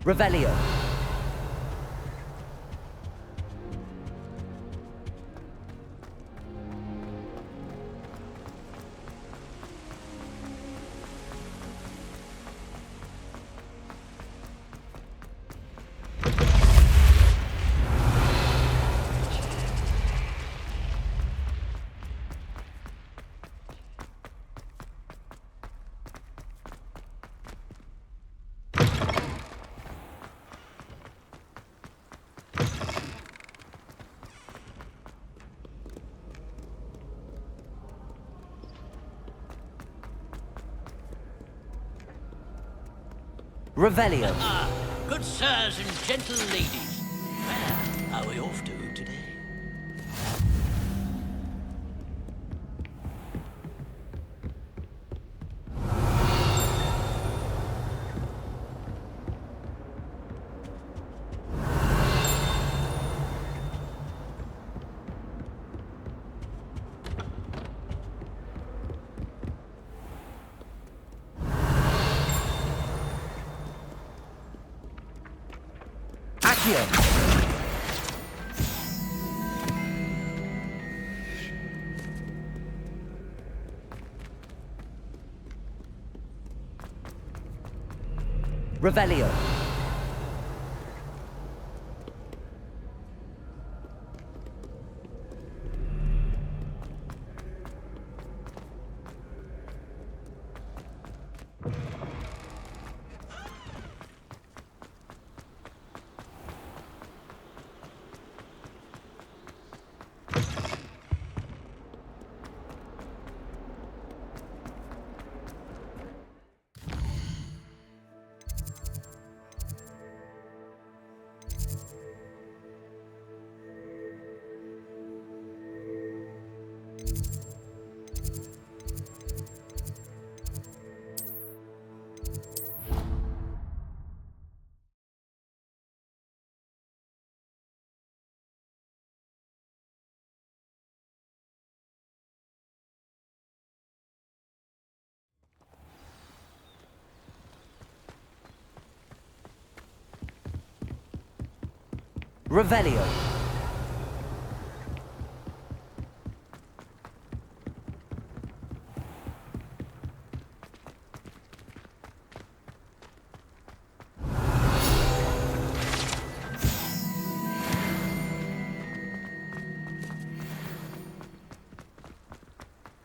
Revelio. Revelio. Good sirs and gentle ladies. Where are we off to today? Revelio. Revelio.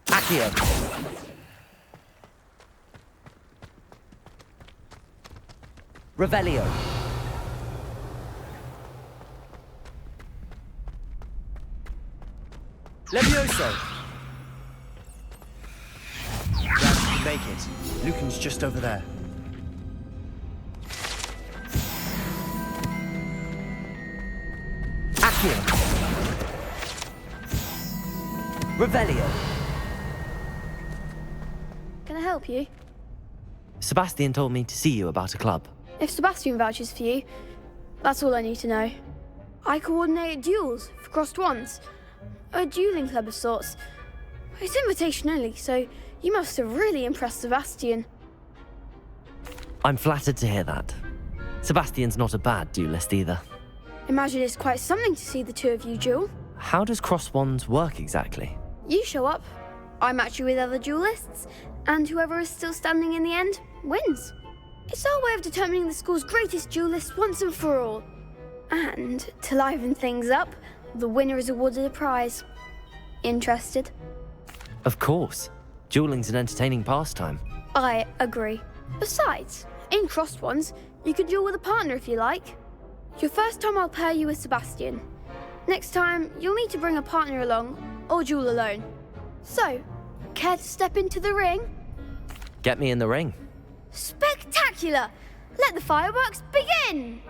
Accio. Revelio. Levioso! Dad, make it. Lucan's just over there. Accio! Revelio! Can I help you? Sebastian told me to see you about a club. If Sebastian vouches for you, that's all I need to know. I coordinate duels for crossed wands. A dueling club of sorts. It's invitation only, so you must have really impressed Sebastian. I'm flattered to hear that. Sebastian's not a bad duelist either. Imagine it's quite something to see the two of you duel. How does cross wands work exactly? You show up, I match you with other duelists, and whoever is still standing in the end wins. It's our way of determining the school's greatest duelist once and for all. And to liven things up, the winner is awarded a prize. Interested? Of course. Dueling's an entertaining pastime. I agree. Besides, in crossed ones, you can duel with a partner if you like. Your first time I'll pair you with Sebastian. Next time, you'll need to bring a partner along, or duel alone. So, care to step into the ring? Get me in the ring. Spectacular! Let the fireworks begin!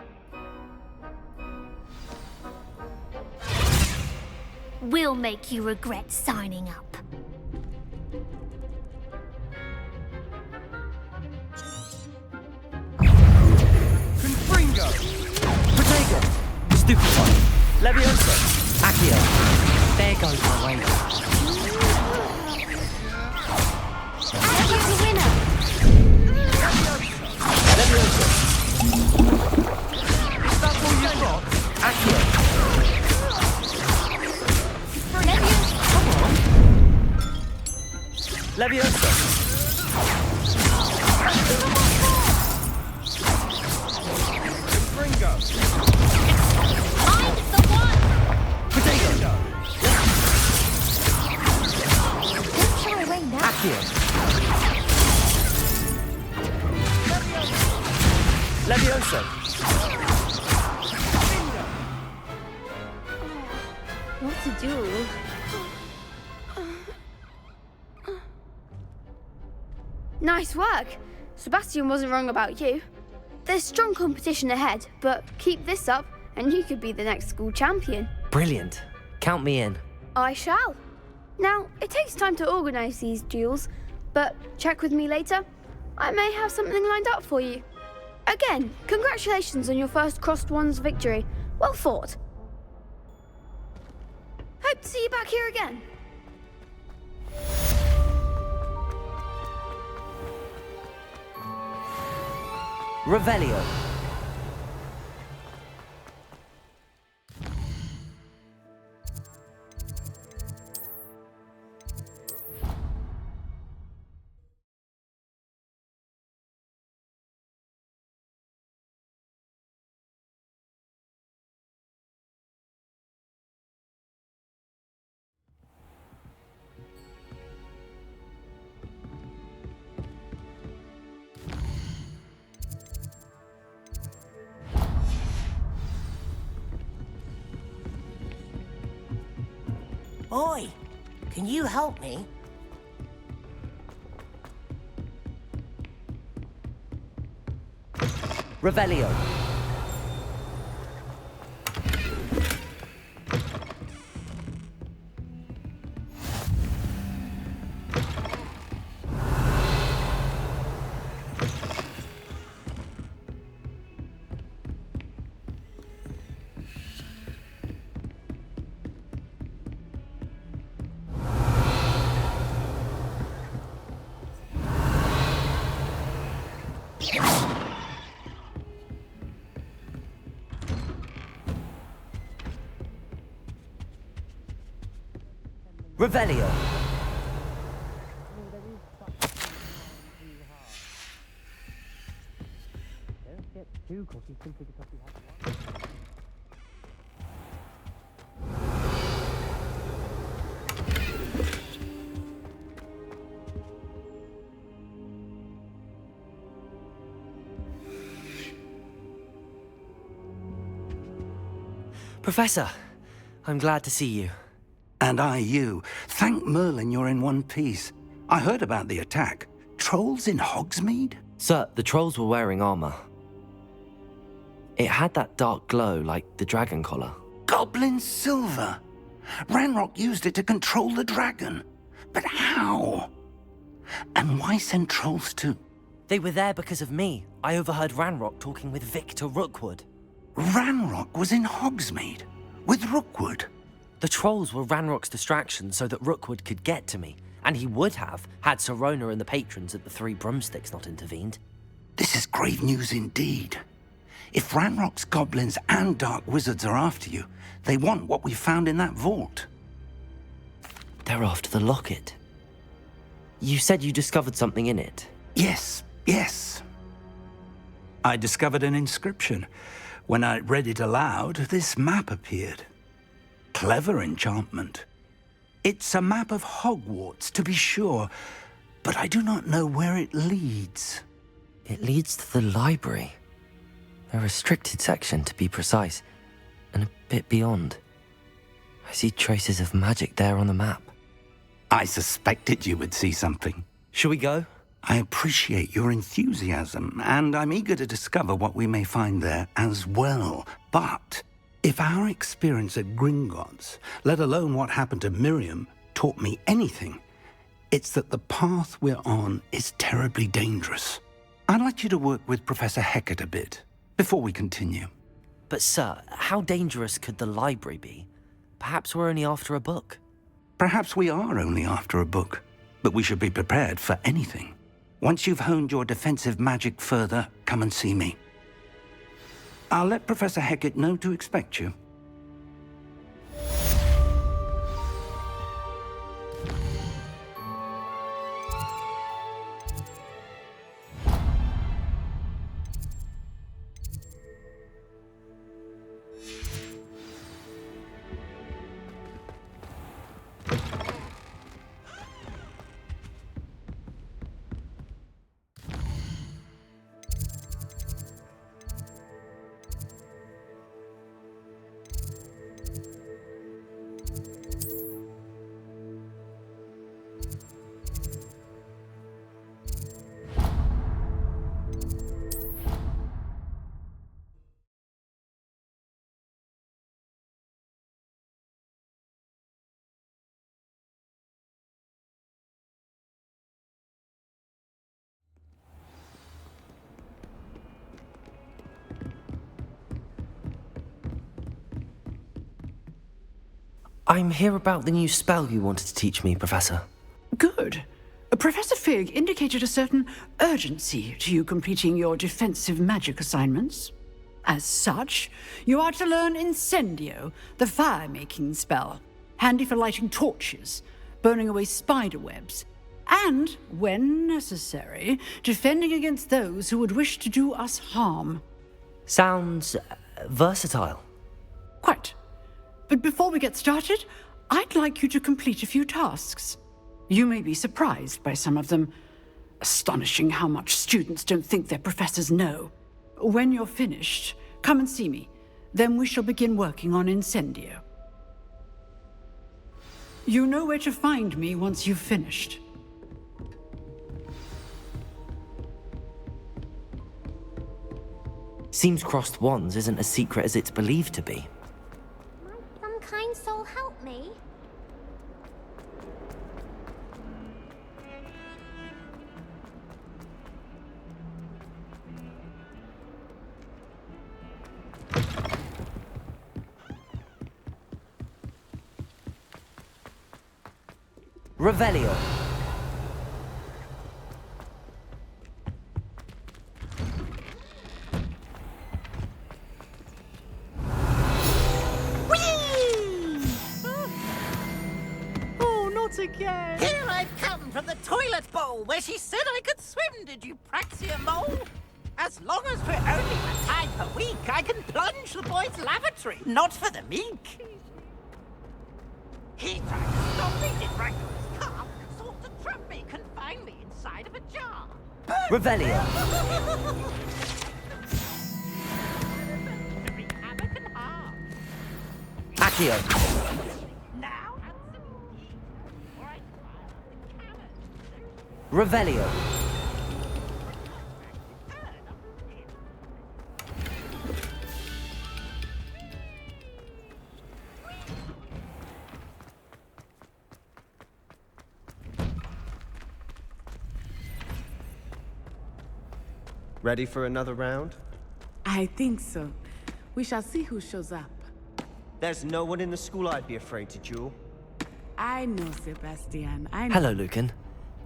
We'll make you regret signing up. Confringo! Protego! Stupefy! Levioso! Accio! There goes the way. Accio the winner! Levioso! Levioso. Ringo. Mind the one! Potato. Don't shy away now. Accio. Levioso. What to do? Nice work. Sebastian wasn't wrong about you. There's strong competition ahead, but keep this up and you could be the next school champion. Brilliant. Count me in. I shall. Now, it takes time to organise these duels, but check with me later. I may have something lined up for you. Again, congratulations on your first Crossed Wands victory. Well fought. Hope to see you back here again. Revelio. Boy, can you help me? Revelio. Revelio. Professor, I'm glad to see you. And I you. Thank Merlin you're in one piece. I heard about the attack. Trolls in Hogsmeade? Sir, the trolls were wearing armor. It had that dark glow like the dragon collar. Goblin silver. Ranrock used it to control the dragon. But how? And why send trolls to... They were there because of me. I overheard Ranrock talking with Victor Rookwood. Ranrock was in Hogsmeade? With Rookwood? The trolls were Ranrock's distraction so that Rookwood could get to me, and he would have had Sirona and the patrons at the Three Broomsticks not intervened. This is grave news indeed. If Ranrock's goblins and dark wizards are after you, they want what we found in that vault. They're after the locket. You said you discovered something in it. Yes. I discovered an inscription. When I read it aloud, this map appeared. Clever enchantment. It's a map of Hogwarts, to be sure, but I do not know where it leads. It leads to the library. A restricted section, to be precise, and a bit beyond. I see traces of magic there on the map. I suspected you would see something. Shall we go? I appreciate your enthusiasm, and I'm eager to discover what we may find there as well. But if our experience at Gringotts, let alone what happened to Miriam, taught me anything, it's that the path we're on is terribly dangerous. I'd like you to work with Professor Hecat a bit before we continue. But sir, how dangerous could the library be? Perhaps we're only after a book. Perhaps we are only after a book, but we should be prepared for anything. Once you've honed your defensive magic further, come and see me. I'll let Professor Hecat know to expect you. I'm here about the new spell you wanted to teach me, Professor. Good. Professor Fig indicated a certain urgency to you completing your defensive magic assignments. As such, you are to learn Incendio, the fire-making spell, handy for lighting torches, burning away spider webs, and, when necessary, defending against those who would wish to do us harm. Sounds versatile. Quite. But before we get started, I'd like you to complete a few tasks. You may be surprised by some of them. Astonishing how much students don't think their professors know. When you're finished, come and see me. Then we shall begin working on Incendio. You know where to find me once you've finished. Seems crossed wands isn't as secret as it's believed to be. Might some kind soul help me? Revelio. Again. Here I've come from the toilet bowl where she said I could swim, did you Praxia mole? As long as we're only a time per week, I can plunge the boy's lavatory, not for the meek. He tried to stop me, did right to his car, sought to trap me, confine me inside of a jar. Revelio. To wreak havoc and harm. Accio. Now, absolutely. Or I fire the cannon. Revelio. Ready for another round? I think so. We shall see who shows up. There's no one in the school I'd be afraid to duel. I know, Sebastian. I know. Hello, Lucan.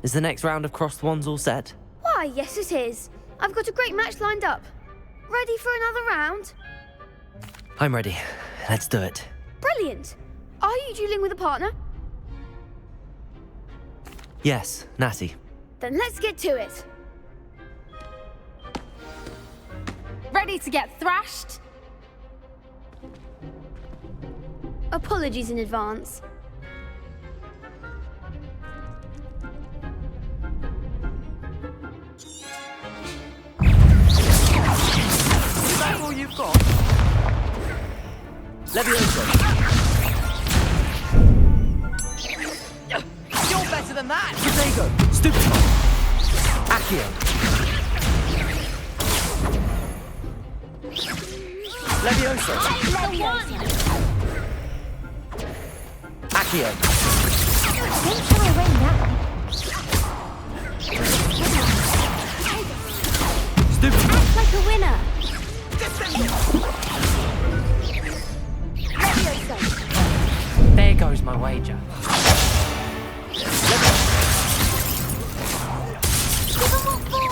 Is the next round of crossed wands all set? Why, yes it is. I've got a great match lined up. Ready for another round? I'm ready. Let's do it. Brilliant. Are you dueling with a partner? Yes, Natty. Then let's get to it. Ready to get thrashed? Apologies in advance. Is that all you've got? Levioso. You're better than that! Protego. Stupid. Accio. Levioso. Accio. Think I'll win now. Stupid. Act like a winner. There goes my wager. Give them what for.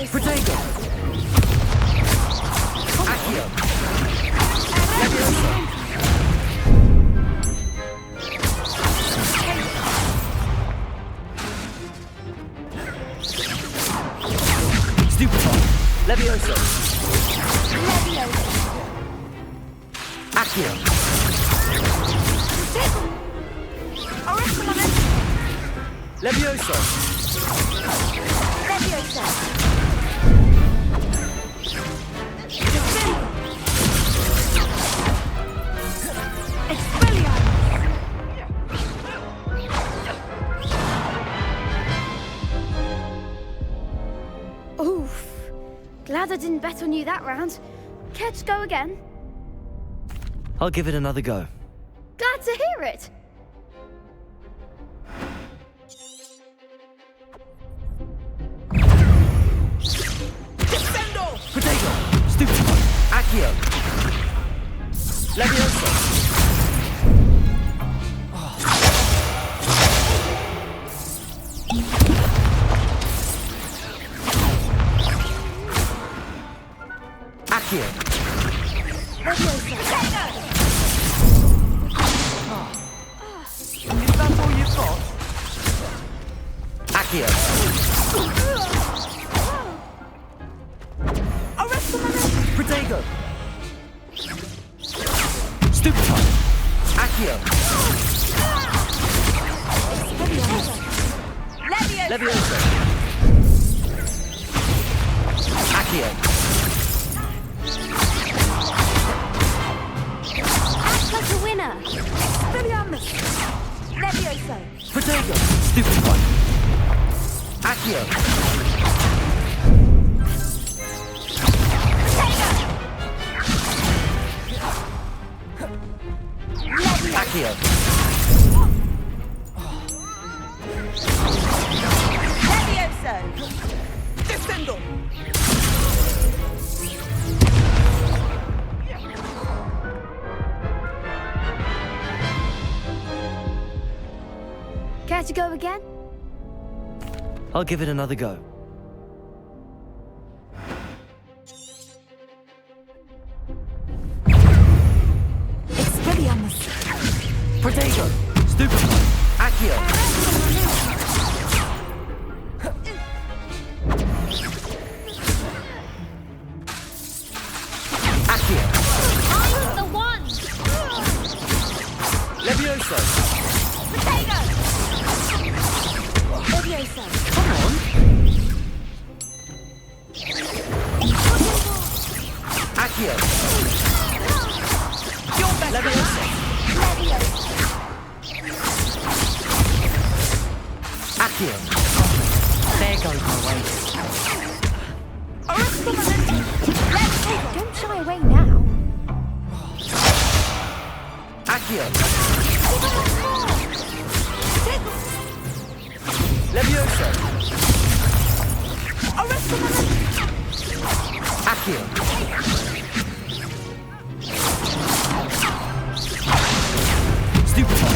Protego. Accio. Levioso. Stupefy. Levioso. Accio. Levioso. Oof. Glad I didn't bet on you that round. Care to go again? I'll give it another go. Glad to hear it. Protego. Stupefy. Accio. Levioso. Accio. Protego. Stupefy. Accio. Levioso. Accio. Act like a winner. Levioso. Protego. Stupefy. Accio. Accio. Levioso. Descendo. Care to go again? I'll give it another go. Protego. Stupefy. Accio. Accio. I'm the one. Levioso. Levioso. Come on. Accio. Levioso. Accio. There goes my waist. Don't shy away now. Accio. Levioso. Accio. Stupefy.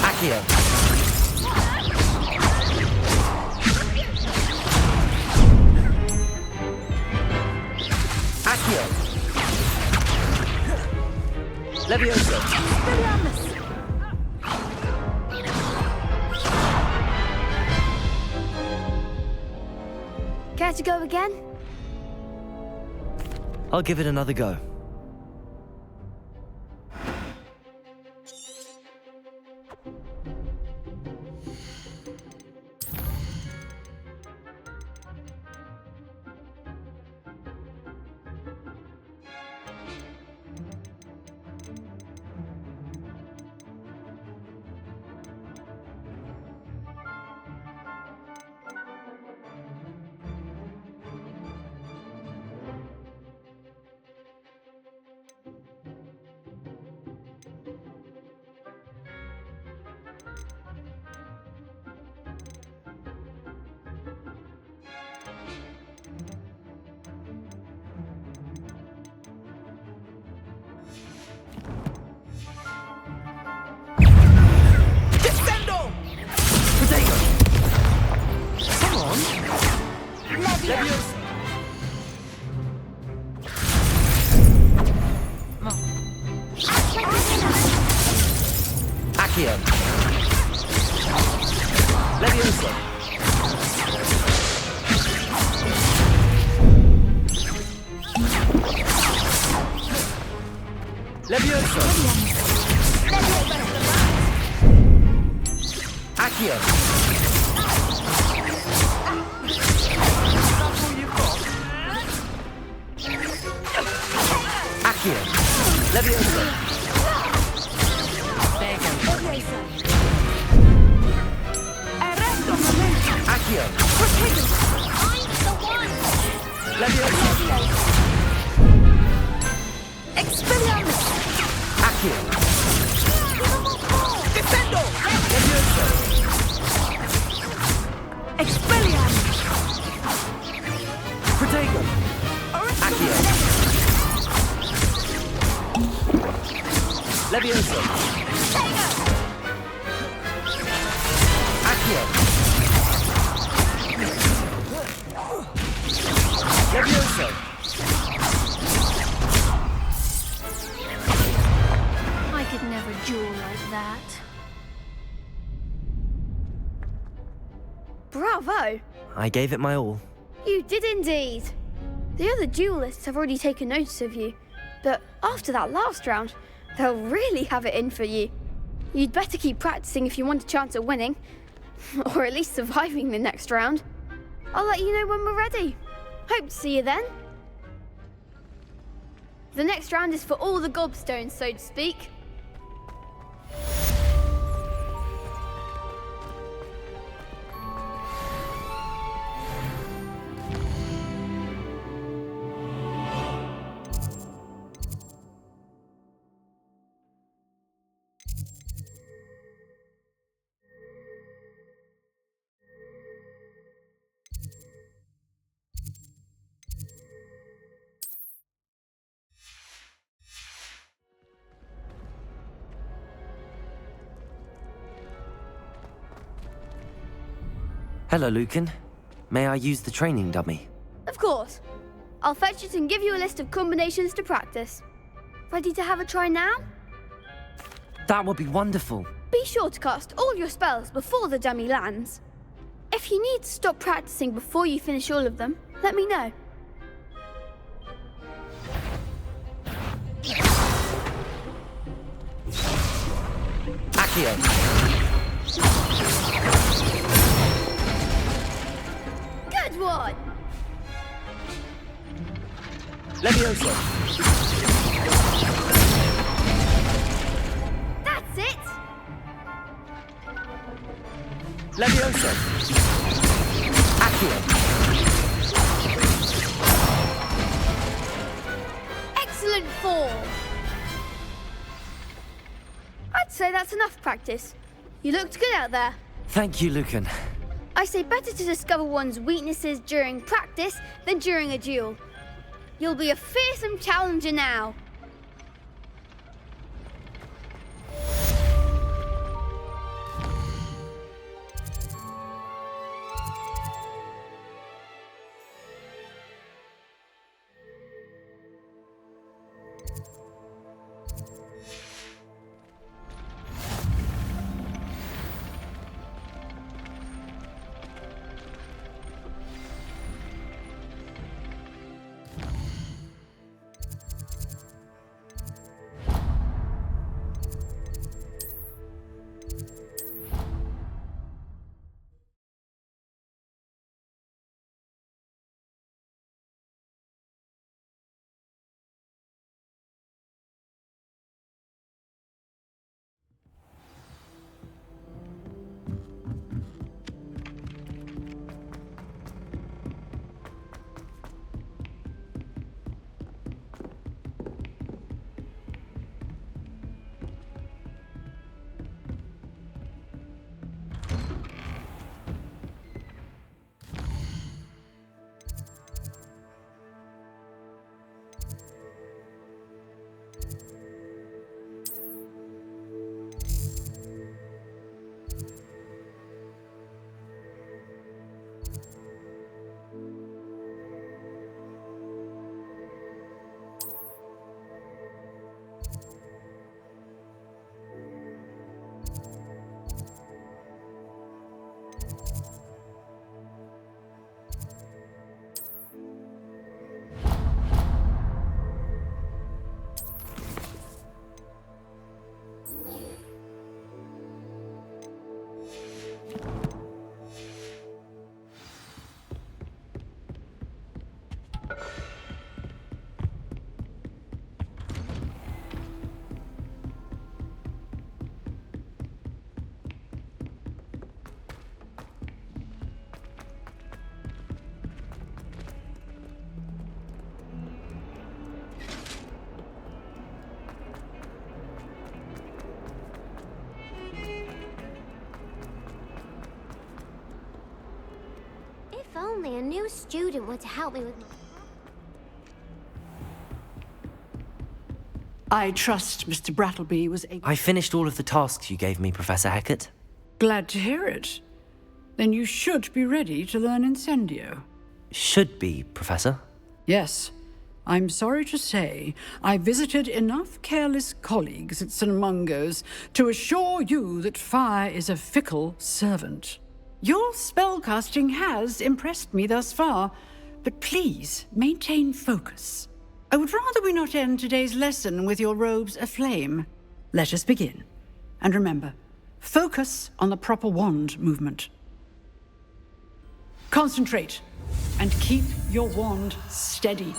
Accio. Accio. Levioso. Care to go again? I'll give it another go. Protego. Come on. Levioso. Accio. Levioso. Levioso. Accio. Accio. Levioso. Accio. I'm the one. Levioso. Expelliarmus. Accio. Descendo. Levioso. Expelliarmus. Protego. Accio. Levioso. Accio. Levioso. I could never duel like that. bravo! I gave it my all. You did indeed. The other duelists have already taken notice of you, but after that last round, they'll really have it in for you. You'd better keep practicing if you want a chance at winning, or at least surviving the next round. I'll let you know when we're ready. Hope to see you then. The next round is for all the gobstones, so to speak. Hello, Lucan. May I use the training dummy? Of course. I'll fetch it and give you a list of combinations to practice. Ready to have a try now? That would be wonderful. Be sure to cast all your spells before the dummy lands. If you need to stop practicing before you finish all of them, let me know. Accio. Good one! Levioso. That's it! Levioso. Accio. Excellent form! I'd say that's enough practice. You looked good out there. Thank you, Lucan. I say better to discover one's weaknesses during practice than during a duel. You'll be a fearsome challenger now. If only a new student were to help me with my... I trust Mr. Brattleby was able... I finished all of the tasks you gave me, Professor Hackett. Glad to hear it. Then you should be ready to learn Incendio. Should be, Professor. Yes. I'm sorry to say, I visited enough careless colleagues at St. Mungo's to assure you that fire is a fickle servant. Your spellcasting has impressed me thus far, but please maintain focus. I would rather we not end today's lesson with your robes aflame. Let us begin. And remember, focus on the proper wand movement. Concentrate, and keep your wand steady.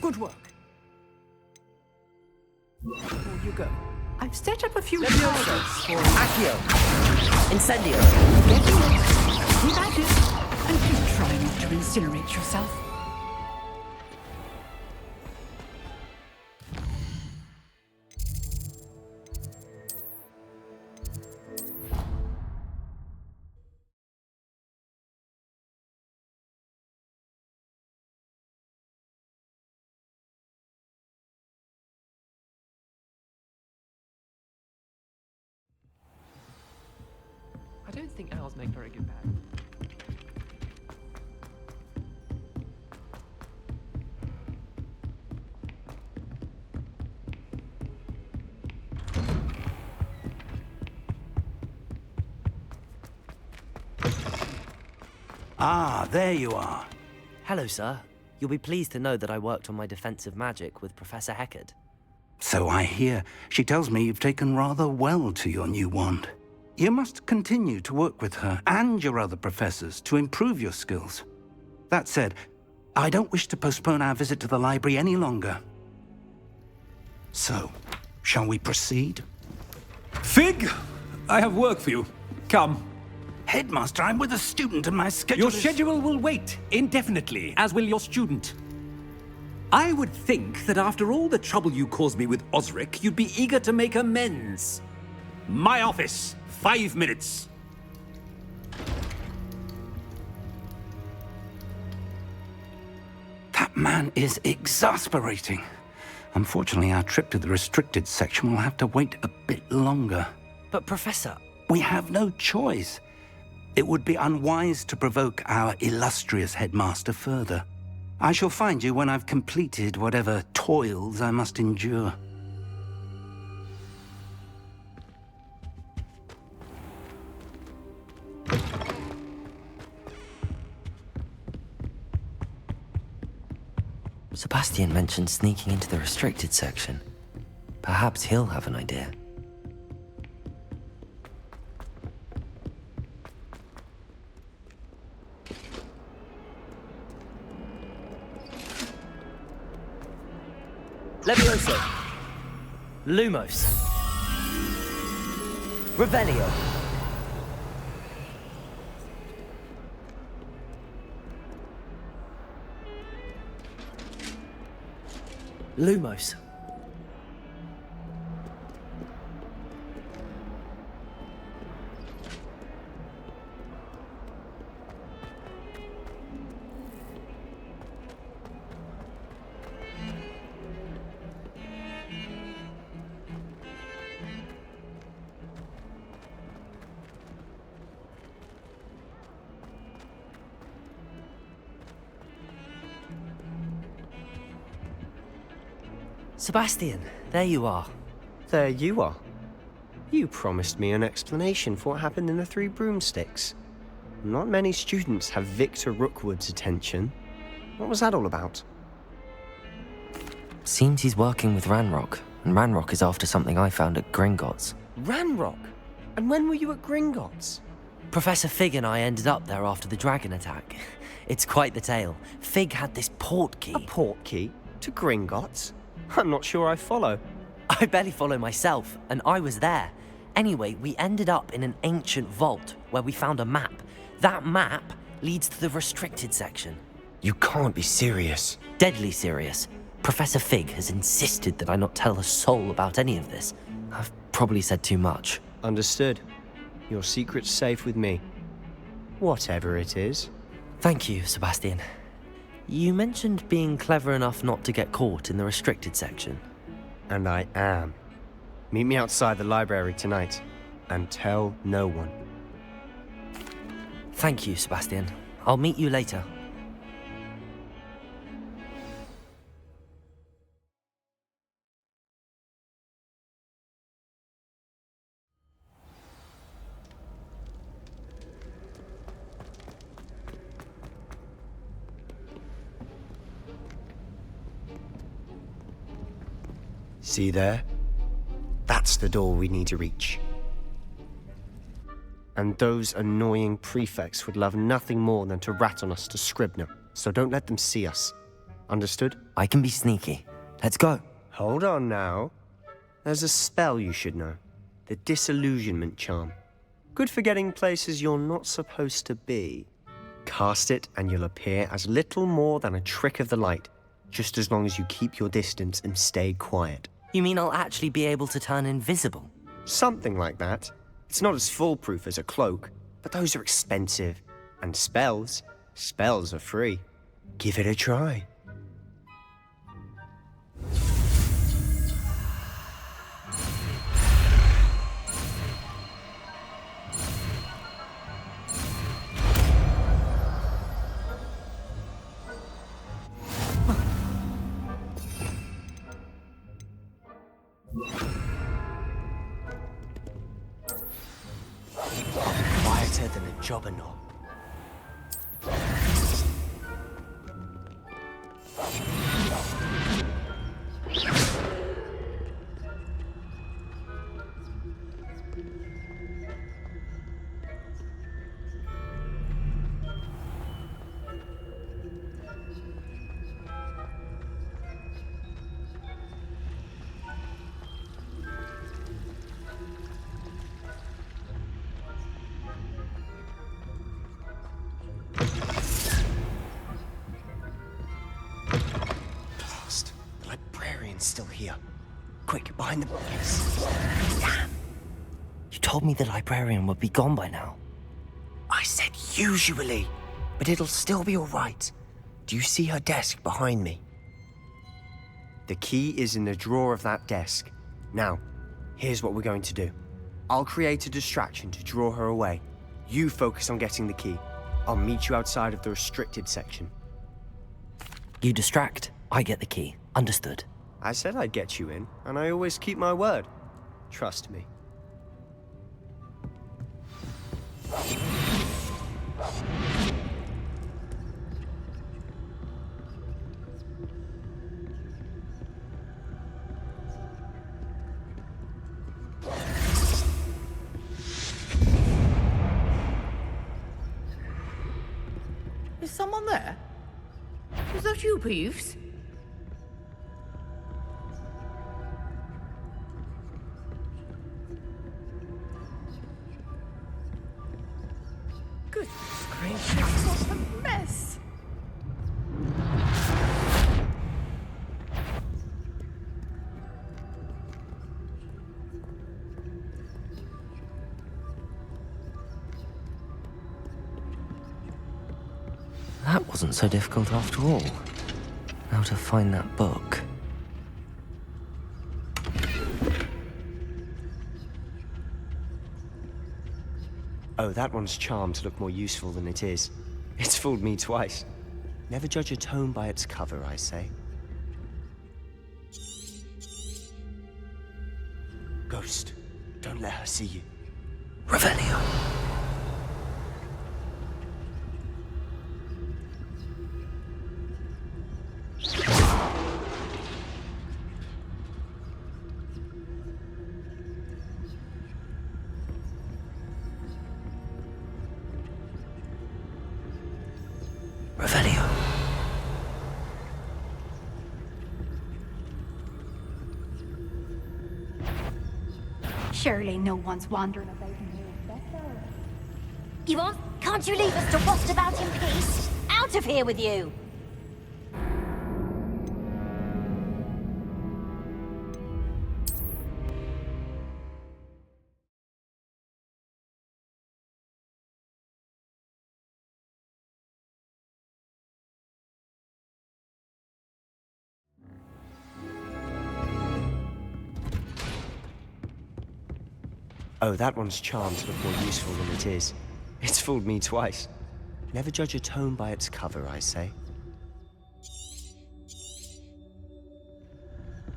Good work. There you go. I've set up a few targets for you. Accio. Incendio. Get in. Keep at it. And do try not to incinerate yourself. I don't think owls make very good pets. Ah, there you are. Hello, sir. You'll be pleased to know that I worked on my defensive magic with Professor Heckard. So I hear. She tells me you've taken rather well to your new wand. You must continue to work with her and your other professors to improve your skills. That said, I don't wish to postpone our visit to the library any longer. So, shall we proceed? Fig, I have work for you. Come. Headmaster, I'm with a student and my schedule Your schedule will wait indefinitely, as will your student. I would think that after all the trouble you caused me with Osric, you'd be eager to make amends. My office, 5 minutes. That man is exasperating. Unfortunately, our trip to the restricted section will have to wait a bit longer. But, Professor... We have no choice. It would be unwise to provoke our illustrious headmaster further. I shall find you when I've completed whatever toils I must endure. Sebastian mentioned sneaking into the restricted section. Perhaps he'll have an idea. Levioso. Lumos. Revelio. Lumos. Sebastian, there you are. There you are. You promised me an explanation for what happened in the Three Broomsticks. Not many students have Victor Rookwood's attention. What was that all about? Seems he's working with Ranrock, and Ranrock is after something I found at Gringotts. Ranrock? And when were you at Gringotts? Professor Fig and I ended up there after the dragon attack. It's quite the tale. Fig had this portkey. A portkey? To Gringotts? I'm not sure I follow. I barely follow myself, and I was there. Anyway, we ended up in an ancient vault where we found a map. That map leads to the restricted section. You can't be serious. Deadly serious. Professor Fig has insisted that I not tell a soul about any of this. I've probably said too much. Understood. Your secret's safe with me. Whatever it is. Thank you, Sebastian. You mentioned being clever enough not to get caught in the restricted section. And I am. Meet me outside the library tonight. and tell no one. Thank you, Sebastian. I'll meet you later. See there? That's the door we need to reach. And those annoying prefects would love nothing more than to rat on us to Scribner, so don't let them see us. Understood? I can be sneaky. Let's go. Hold on now. There's a spell you should know. The Disillusionment Charm. Good for getting places you're not supposed to be. Cast it and you'll appear as little more than a trick of the light, just as long as you keep your distance and stay quiet. You mean I'll actually be able to turn invisible? Something like that. It's not as foolproof as a cloak, but those are expensive. And spells are free. Give it a try. Quieter than a jobberknoll. Still here. Quick, behind the bookcase. Damn! You told me the librarian would be gone by now. I said usually, but it'll still be all right. Do you see her desk behind me? The key is in the drawer of that desk. Now, here's what we're going to do. I'll create a distraction to draw her away. You focus on getting the key. I'll meet you outside of the restricted section. You distract, I get the key. Understood. I said I'd get you in, and I always keep my word. Trust me. Is someone there? Was that you, Peeves? Goodness gracious, what a mess! That wasn't so difficult after all. Now to find that book. Oh, that one's charmed to look more useful than it is. It's fooled me twice. Never judge a tome by its cover, I say. Ghost, don't let her see you. Revelio. Revelio. Surely no one's wandering about in here. You want? Can't you leave us to waft about in peace? Out of here with you! Oh, that one's charmed to look more useful than it is. It's fooled me twice. Never judge a tome by its cover, I say.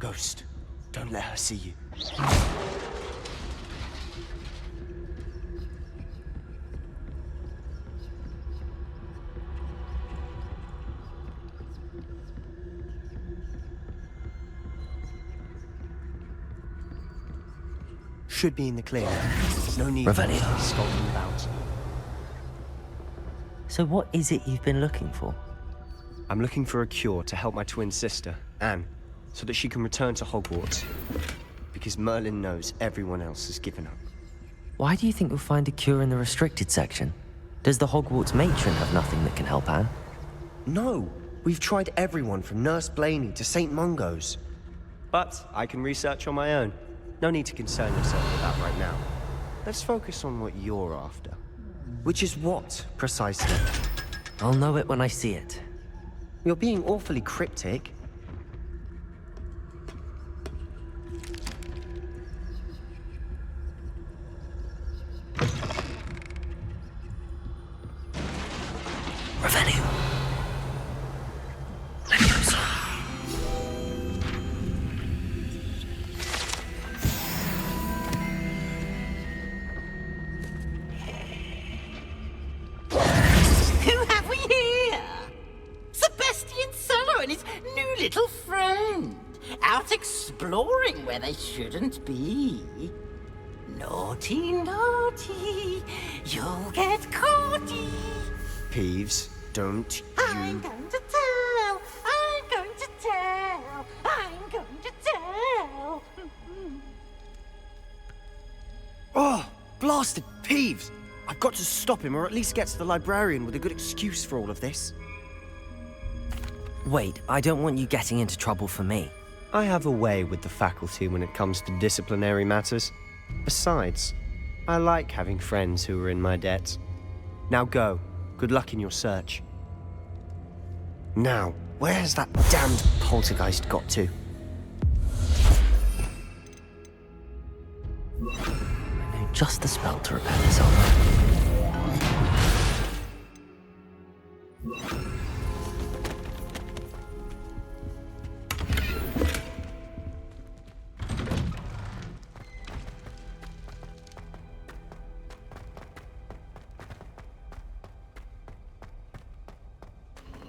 Ghost, don't let her see you. Should be in the clear. No need for Revelio. to be skulking about. So what is it you've been looking for? I'm looking for a cure to help my twin sister, Anne, so that she can return to Hogwarts. Because Merlin knows everyone else has given up. Why do you think you'll find a cure in the restricted section? Does the Hogwarts matron have nothing that can help Anne? No! We've tried everyone from Nurse Blaney to St. Mungo's. But I can research on my own. No need to concern yourself with that right now. Let's focus on what you're after. Which is what, precisely? I'll know it when I see it. You're being awfully cryptic. Revelio. Who have we here? Sebastian Cello and his new little friend. Out exploring where they shouldn't be. Naughty, naughty, you'll get caughty. Peeves, don't I'm you... going to tell, I'm going to tell, I'm going to tell. Oh, blasted Peeves! I've got to stop him, or at least get to the librarian with a good excuse for all of this. Wait, I don't want you getting into trouble for me. I have a way with the faculty when it comes to disciplinary matters. Besides, I like having friends who are in my debt. Now go. Good luck in your search. Now, where has that damned poltergeist got to? I know just the spell to repair this armor.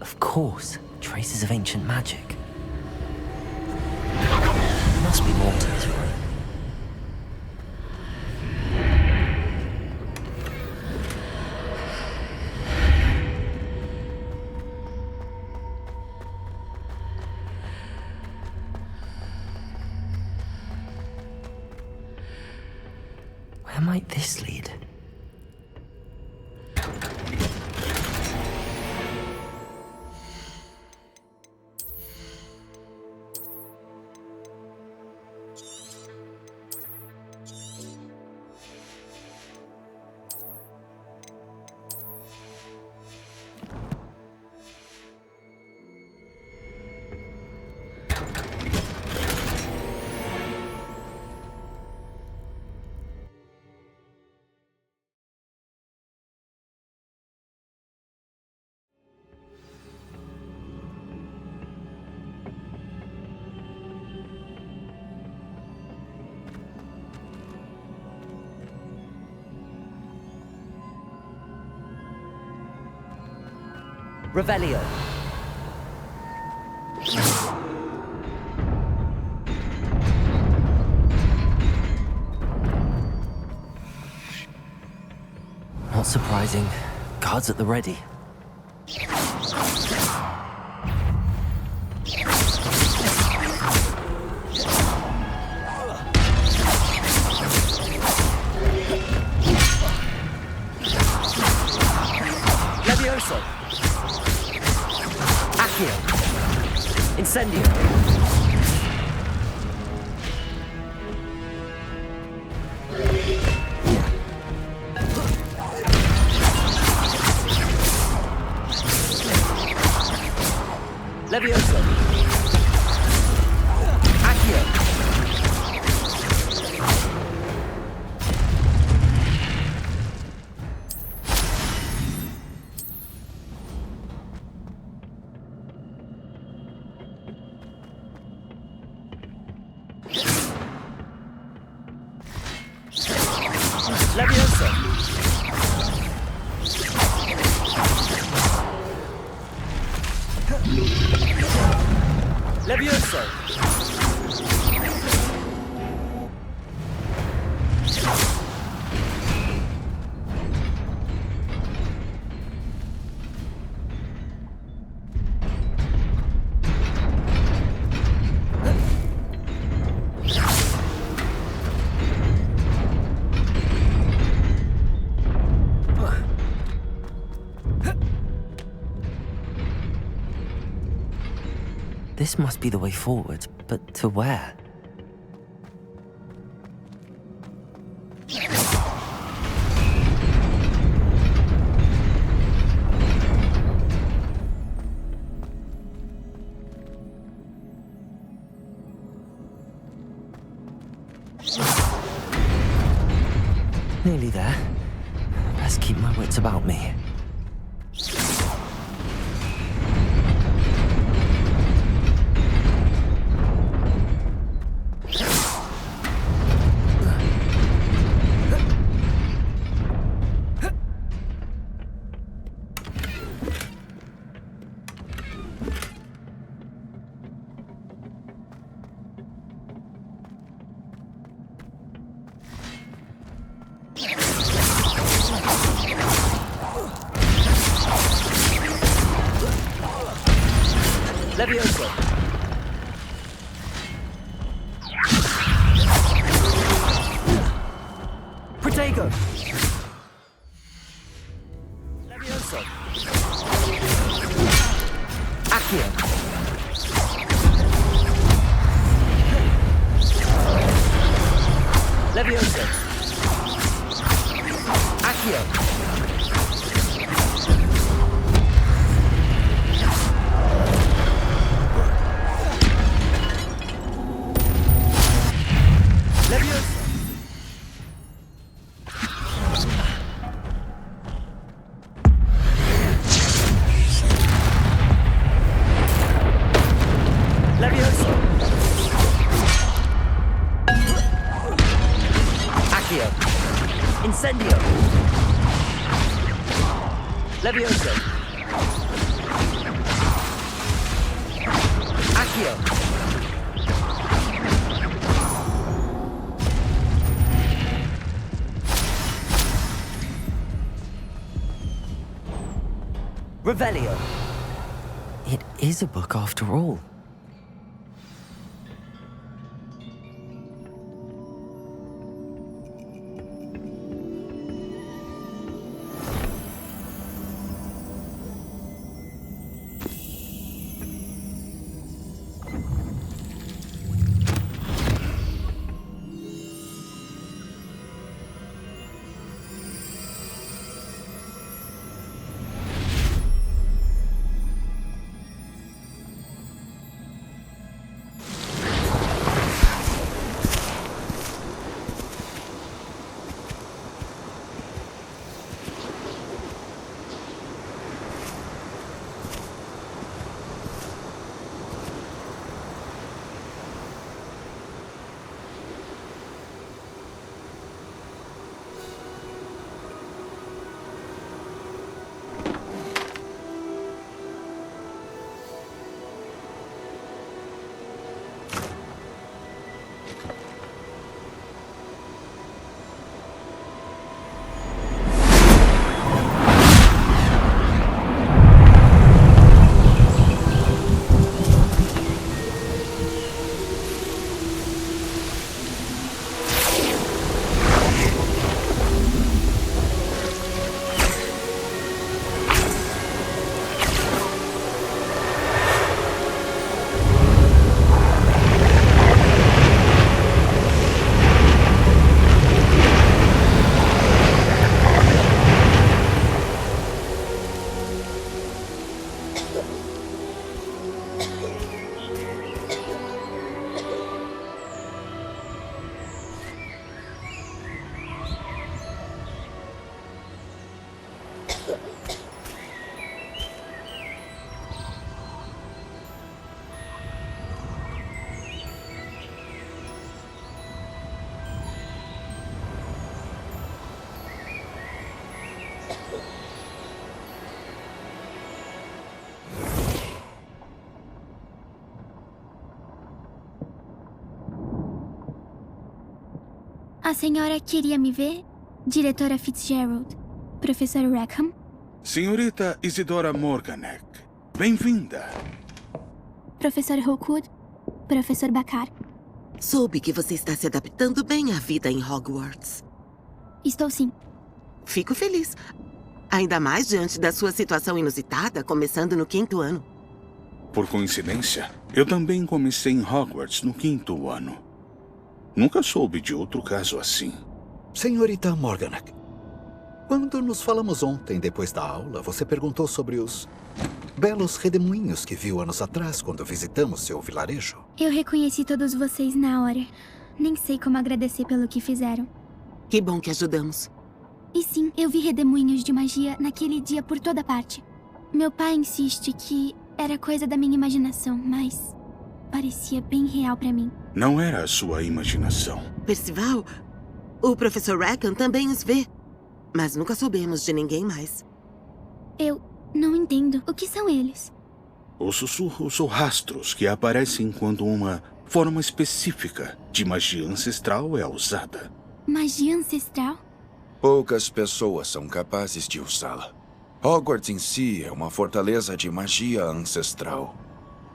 Of course, traces of ancient magic. There must be more to this room. Where might this lead? Revelio. Not surprising. Guards at the ready. Levioso. Accio. Incendio. Levioso. Accio. Levioso. Levioso. This must be the way forward, but to where? Nearly there. Best keep my wits about me. Levioso. Protego. Levioso. Accio. Levioso. Accio. Incendio. Levioso. Accio. Revelio. It is a book after all. A senhora queria me ver? Diretora Fitzgerald. Professor Rackham? Senhorita Isidora Morganek, bem-vinda. Professor Rookwood? Professor Bakar? Soube que você está se adaptando bem à vida em Hogwarts. Estou sim. Fico feliz. Ainda mais diante da sua situação inusitada, começando no 5º ano. Por coincidência, eu também comecei em Hogwarts no 5º ano. Nunca soube de outro caso assim. Senhorita Morganak, quando nos falamos ontem, depois da aula, você perguntou sobre os belos redemoinhos que viu anos atrás quando visitamos seu vilarejo. Eu reconheci todos vocês na hora. Nem sei como agradecer pelo que fizeram. Que bom que ajudamos. E sim, eu vi redemoinhos de magia naquele dia por toda parte. Meu pai insiste que era coisa da minha imaginação, mas parecia bem real pra mim. Não era a sua imaginação. Percival, o professor Rackham também os vê. Mas nunca soubemos de ninguém mais. Eu não entendo. O que são eles? Os sussurros ou rastros que aparecem quando uma forma específica de magia ancestral é usada. Magia ancestral? Poucas pessoas são capazes de usá-la. Hogwarts em si é uma fortaleza de magia ancestral.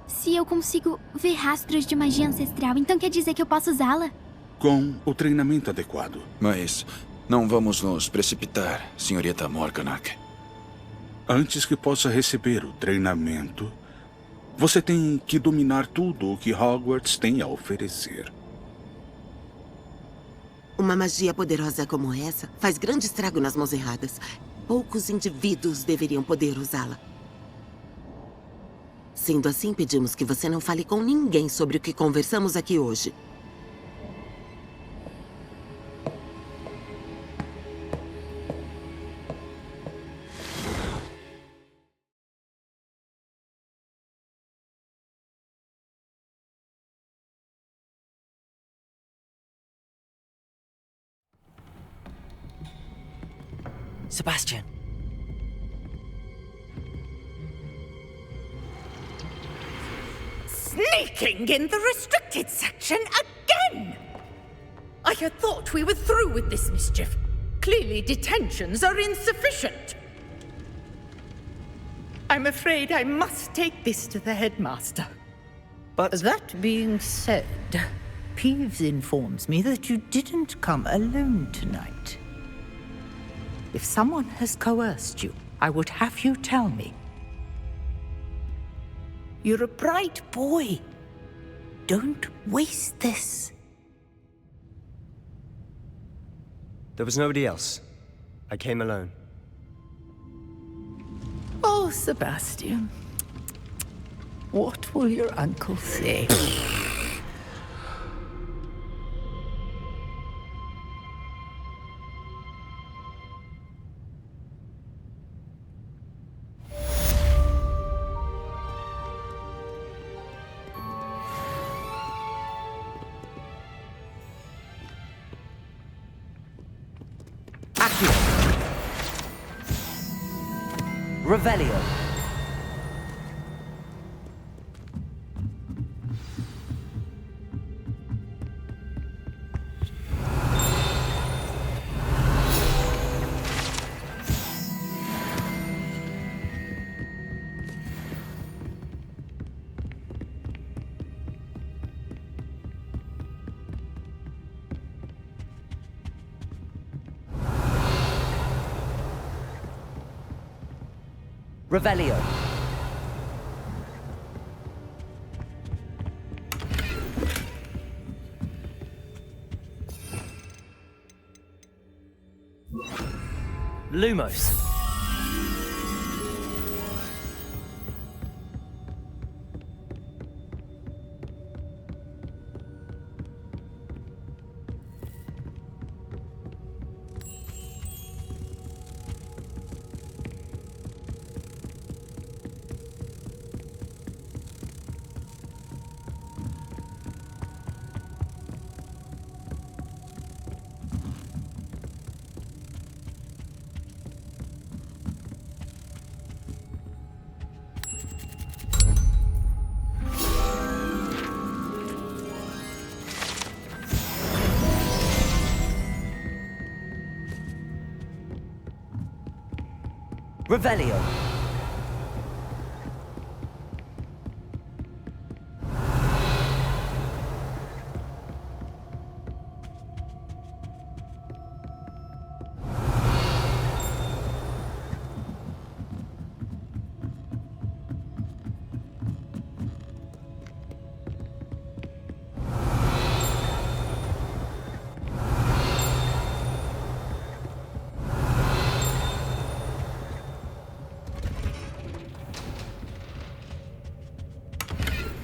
Se eu consigo ver rastros de magia ancestral, então quer dizer que eu posso usá-la? Com o treinamento adequado. Mas não vamos nos precipitar, senhorita Morganak. Antes que possa receber o treinamento, você tem que dominar tudo o que Hogwarts tem a oferecer. Uma magia poderosa como essa faz grande estrago nas mãos erradas. Poucos indivíduos deveriam poder usá-la. Sendo assim, pedimos que você não fale com ninguém sobre o que conversamos aqui hoje. Sebastian. Sneaking in the restricted section again! I had thought we were through with this mischief. Clearly detentions are insufficient. I'm afraid I must take this to the headmaster. But that being said, Peeves informs me that you didn't come alone tonight. If someone has coerced you, I would have you tell me. You're a bright boy. Don't waste this. There was nobody else. I came alone. Oh, Sebastian. What will your uncle say? Revelio. Revelio. Lumos. Revelio.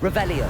Revelio.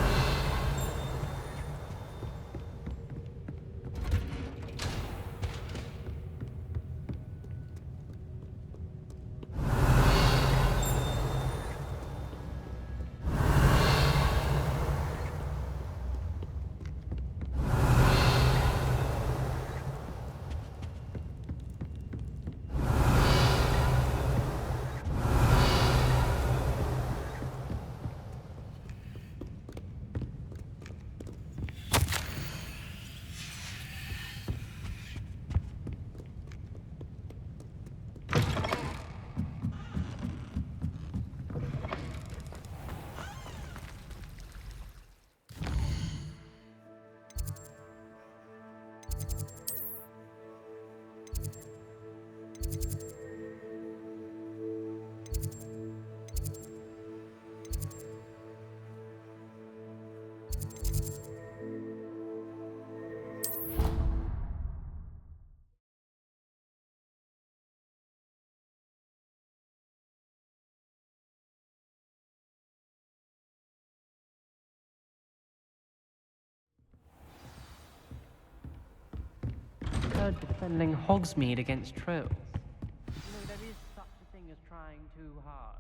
Heard defending Hogsmeade against trolls. You know, there is such a thing as trying too hard.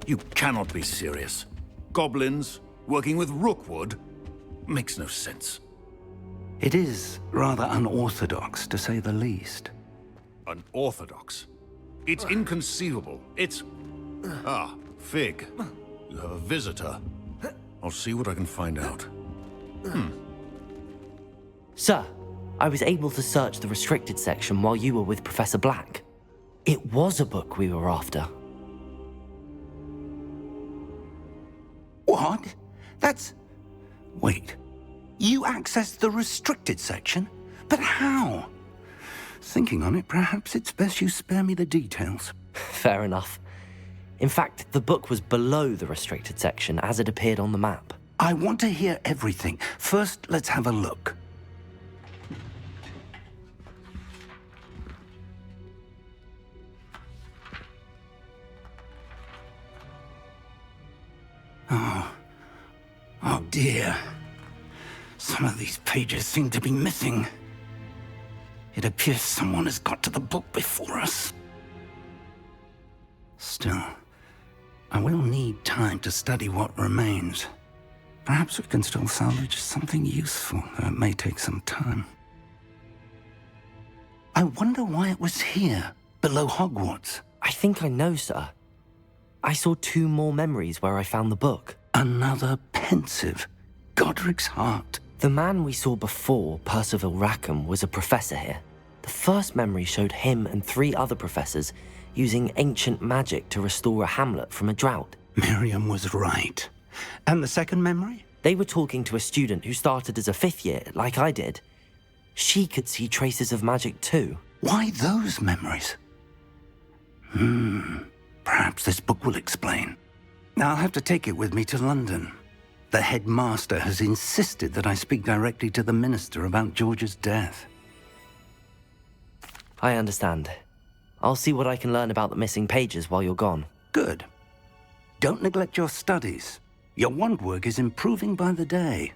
You cannot be serious. Goblins working with Rookwood makes no sense. It is rather unorthodox, to say the least. Unorthodox? It's inconceivable. It's... Ah, Fig. You have a visitor. I'll see what I can find out. Sir, I was able to search the restricted section while you were with Professor Black. It was a book we were after. What? That's... Wait. You accessed the restricted section? But how? Thinking on it, perhaps it's best you spare me the details. Fair enough. In fact, the book was below the restricted section as it appeared on the map. I want to hear everything. First, let's have a look. Oh dear. Some of these pages seem to be missing. It appears someone has got to the book before us. Still, I will need time to study what remains. Perhaps we can still salvage something useful, though it may take some time. I wonder why it was here, below Hogwarts. I think I know, sir. I saw 2 more memories where I found the book. Another pensive. Godric's heart. The man we saw before, Percival Rackham, was a professor here. The first memory showed him and 3 other professors using ancient magic to restore a hamlet from a drought. Miriam was right. And the second memory? They were talking to a student who started as a 5th year, like I did. She could see traces of magic too. Why those memories? Perhaps this book will explain. I'll have to take it with me to London. The headmaster has insisted that I speak directly to the minister about George's death. I understand. I'll see what I can learn about the missing pages while you're gone. Good. Don't neglect your studies. Your wand work is improving by the day.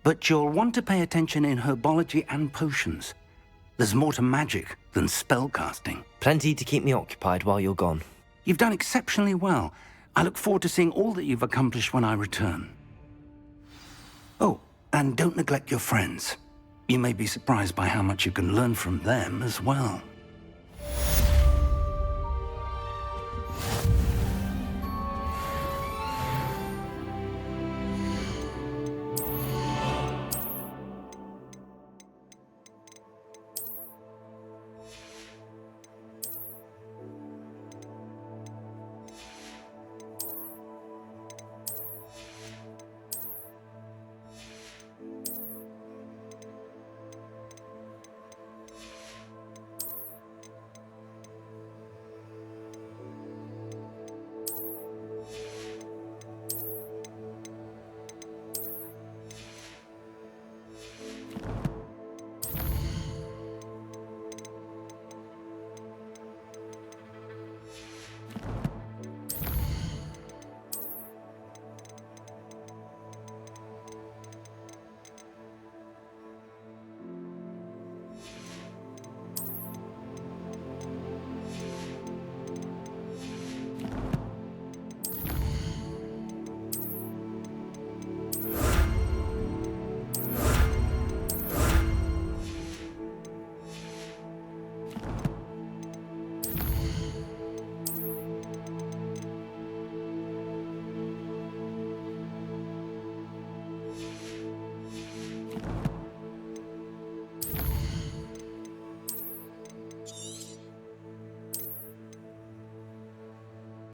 But you'll want to pay attention in herbology and potions. There's more to magic than spellcasting. Plenty to keep me occupied while you're gone. You've done exceptionally well. I look forward to seeing all that you've accomplished when I return. Oh, and don't neglect your friends. You may be surprised by how much you can learn from them as well.